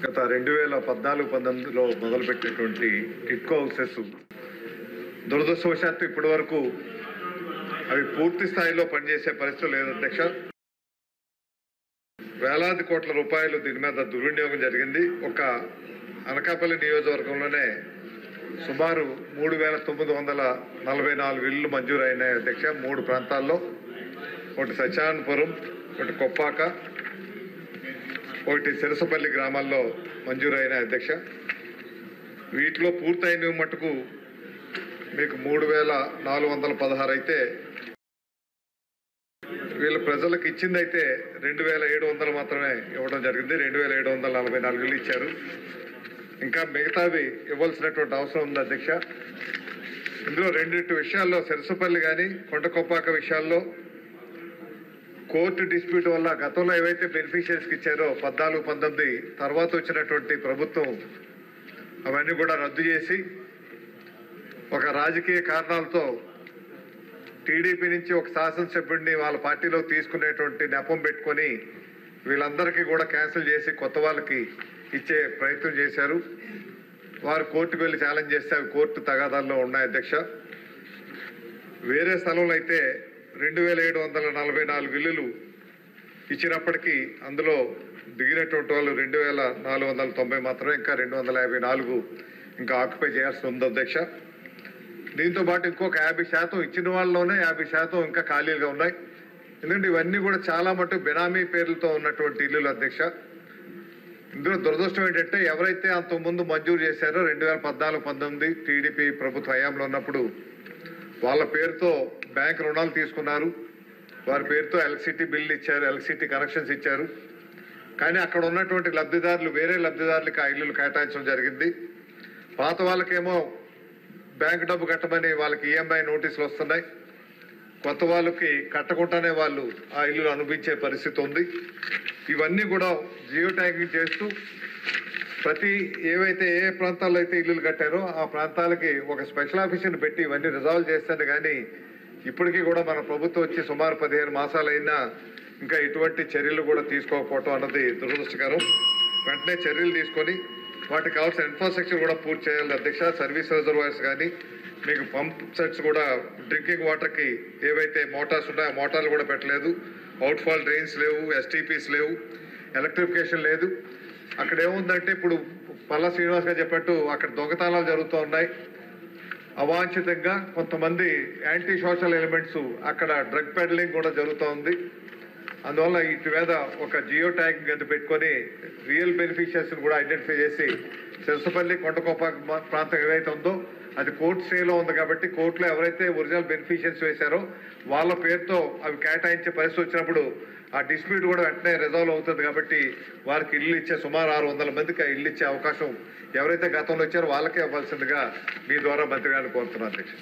గత 2014-19లో మొదలుపెట్టినటువంటి టిట్కో హౌసెస్ దురదృష్టవశాత్తు ఇప్పటి వరకు అవి పూర్తి స్థాయిలో పనిచేసే పరిస్థితి లేదు అధ్యక్ష. వేలాది కోట్ల రూపాయలు దీని మీద దుర్వినియోగం జరిగింది. ఒక అనకాపల్లి నియోజకవర్గంలోనే సుమారు 3,944 ఇళ్లు మంజూరైనాయి అధ్యక్ష. 3 ప్రాంతాల్లో, ఒకటి సత్యనారాయణపురం, ఒకటి కొప్పాక, ఒకటి సిరసపల్లి గ్రామాల్లో మంజూరైన అధ్యక్ష. వీటిలో పూర్తయిన మటుకు మీకు 3,416 అయితే, వీళ్ళ ప్రజలకు ఇచ్చిందైతే 2,700 మాత్రమే ఇవ్వడం జరిగింది. 2,744 ఇళ్ళు ఇచ్చారు. ఇంకా మిగతావి ఇవ్వాల్సినటువంటి అవసరం ఉంది అధ్యక్ష. ఇందులో 2 విషయాల్లో, సిరసపల్లి కానీ కొండకొప్పాక విషయాల్లో కోర్టు డిస్ప్యూట్ వల్ల గతంలో ఏవైతే బెనిఫిషియరీస్కి ఇచ్చారో 14-19 తర్వాత వచ్చినటువంటి ప్రభుత్వం అవన్నీ కూడా రద్దు చేసి ఒక రాజకీయ కారణాలతో టీడీపీ నుంచి ఒక శాసనసభ్యుడిని వాళ్ళ పార్టీలో తీసుకునేటువంటి నెపం పెట్టుకొని వీళ్ళందరికీ కూడా క్యాన్సిల్ చేసి కొత్త వాళ్ళకి ఇచ్చే ప్రయత్నం చేశారు. వారు కోర్టుకు వెళ్ళి ఛాలెంజ్ చేస్తే అవి కోర్టు తగాదాల్లో ఉన్నాయి అధ్యక్ష. వేరే స్థలంలో అయితే 2,744 ఇళ్ళు ఇచ్చినప్పటికీ అందులో దిగినటువంటి వాళ్ళు 2,490 మాత్రమే. ఇంకా 254 ఇంకా ఆక్యుపై చేయాల్సి ఉంది అధ్యక్ష. దీంతో పాటు ఇంకొక 50% ఇచ్చిన వాళ్ళలోనే 50% ఇంకా ఖాళీలుగా ఉన్నాయి. ఎందుకంటే ఇవన్నీ కూడా చాలా మటుకు బెనామీ పేర్లతో ఉన్నటువంటి ఇల్లులు అధ్యక్ష. ఇందులో దురదృష్టం ఏంటంటే ఎవరైతే అంతకుముందు మంజూరు చేశారో 2014-19 టీడీపీ ప్రభుత్వ హయాంలో ఉన్నప్పుడు వాళ్ళ పేరుతో బ్యాంక్ రుణాలు తీసుకున్నారు, వారి పేరుతో ఎలక్ట్రిసిటీ బిల్లు ఇచ్చారు, ఎలక్ట్రిసిటీ కనెక్షన్స్ ఇచ్చారు. కానీ అక్కడ ఉన్నటువంటి లబ్ధిదారులు వేరే లబ్ధిదారులకు ఆ ఇల్లులు కేటాయించడం జరిగింది. పాత వాళ్ళకేమో బ్యాంక్ డబ్బు కట్టమని వాళ్ళకి ఈఎంఐ నోటీసులు వస్తున్నాయి. కొత్త వాళ్ళకి కట్టకుండానే వాళ్ళు ఆ ఇల్లులు అనుభవించే పరిస్థితి ఉంది. ఇవన్నీ కూడా జియో ట్యాగింగ్ చేస్తూ ప్రతి ఏవైతే ఏ ప్రాంతాల్లో అయితే ఇల్లులు కట్టారో ఆ ప్రాంతాలకి ఒక స్పెషల్ ఆఫీసర్ని పెట్టి ఇవన్నీ రిజాల్వ్ చేస్తాను. కానీ ఇప్పటికీ కూడా మన ప్రభుత్వం వచ్చి సుమారు 15 మాసాలైనా ఇంకా ఇటువంటి చర్యలు కూడా తీసుకోకపోవటం అన్నది దురదృష్టకరం. వెంటనే చర్యలు తీసుకొని వాటికి కావాల్సిన ఇన్ఫ్రాస్ట్రక్చర్ కూడా పూర్తి చేయాలి అధ్యక్ష. సర్వీస్ రిజర్వాయర్స్ కానీ మీకు పంప్ సెట్స్ కూడా డ్రింకింగ్ వాటర్కి ఏవైతే మోటార్స్ ఉన్నాయో ఆ మోటార్లు కూడా పెట్టలేదు. అవుట్ఫాల్ డ్రైన్స్ లేవు, ఎస్టీపీస్ లేవు, ఎలక్ట్రిఫికేషన్ లేదు. అక్కడ ఏముందంటే ఇప్పుడు పల్లా శ్రీనివాస్ గారు చెప్పట్టు అక్కడ దొంగతనాలు జరుగుతూ ఉన్నాయి. అవాంఛితంగా కొంతమంది యాంటీ సోషల్ ఎలిమెంట్స్ అక్కడ డ్రగ్ పెడ్లింగ్ కూడా జరుగుతూ ఉంది. అందువల్ల వీటి మీద ఒక జియో ట్యాగింగ్ అది పెట్టుకొని రియల్ బెనిఫిషియర్స్ని కూడా ఐడెంటిఫై చేసి సిరసపల్లి కొండకొప్పాక ప్రాంతం ఏవైతే ఉందో అది కోర్టు స్టేలో ఉంది కాబట్టి కోర్టులో ఎవరైతే ఒరిజినల్ బెనిఫిషియర్స్ వేశారో వాళ్ళ పేరుతో అవి కేటాయించే పరిస్థితి వచ్చినప్పుడు ఆ డిస్ప్యూట్ కూడా వెంటనే రిజాల్వ్ అవుతుంది. కాబట్టి వారికి ఇల్లు ఇచ్చే సుమారు 600 మందికి ఆ ఇల్లు ఇచ్చే అవకాశం ఎవరైతే గతంలో ఇచ్చారో వాళ్ళకే ఇవ్వాల్సిందిగా మీ ద్వారా మంత్రి గారిని కోరుతున్నాను అధ్యక్ష.